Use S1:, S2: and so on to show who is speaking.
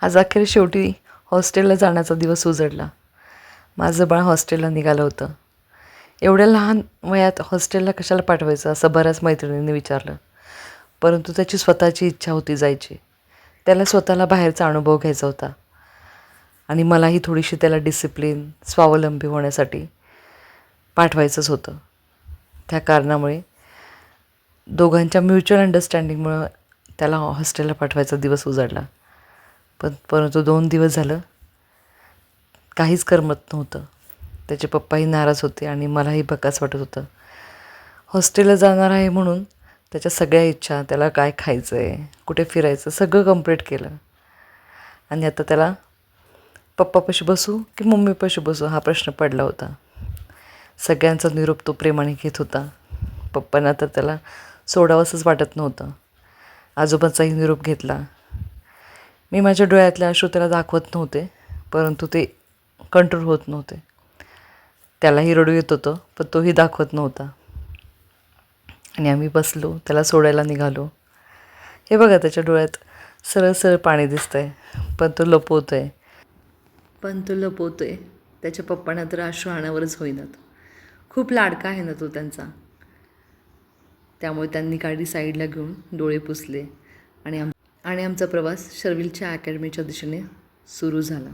S1: आज अखेर शेवटी हॉस्टेलला जाण्याचा दिवस उजडला. माझं बाळ हॉस्टेलला निघालं होतं. एवढ्या लहान वयात हॉस्टेलला कशाला पाठवायचं असं बऱ्याच मैत्रिणींनी विचारलं. परंतु त्याची स्वतःची इच्छा होती जायची. त्याला स्वतःला बाहेरचा अनुभव घ्यायचा होता आणि मलाही थोडीशी त्याला डिसिप्लिन, स्वावलंबी होण्यासाठी पाठवायचंच होतं. त्या कारणामुळे दोघांच्या म्युच्युअल अंडरस्टँडिंगमुळं त्याला हॉस्टेलला पाठवायचा दिवस उजाडला. परंतु 2 दिवस झालं काहीच करमत नव्हतं. त्याचे पप्पाही नाराज होते आणि मलाही बकास वाटत होतं. हॉस्टेलला जाणार आहे म्हणून त्याच्या सगळ्या इच्छा, त्याला काय खायचं आहे, कुठे फिरायचं, सगळं कंप्लीट केलं. आणि आता त्याला पप्पापाशी बसू की मम्मीपाशी बसू हा प्रश्न पडला होता. सगळ्यांचा निरोप तो प्रेमाने घेत होता. पप्पांना तर त्याला सोडावंसंच वाटत नव्हतं. आजोबांचाही निरोप घेतला. मी माझ्या डोळ्यातले अश्रू त्याला दाखवत नव्हते, परंतु ते कंट्रोल होत नव्हते. त्यालाही रडू येत होतं, पण तोही दाखवत नव्हता. आणि आम्ही बसलो, त्याला सोडायला निघालो. हे बघा त्याच्या डोळ्यात सरळ सरळ पाणी दिसतं आहे, पण तो लपवतोय. त्याच्या पप्पांना तर अश्रू आणावरच होईनात. खूप लाडका आहे ना तो त्यांचा. त्यामुळे त्यांनी गाडी साईडला घेऊन डोळे पुसले आणि आमचा प्रवास शर्विलच्या अकॅडमीच्या दिशेने सुरू झाला.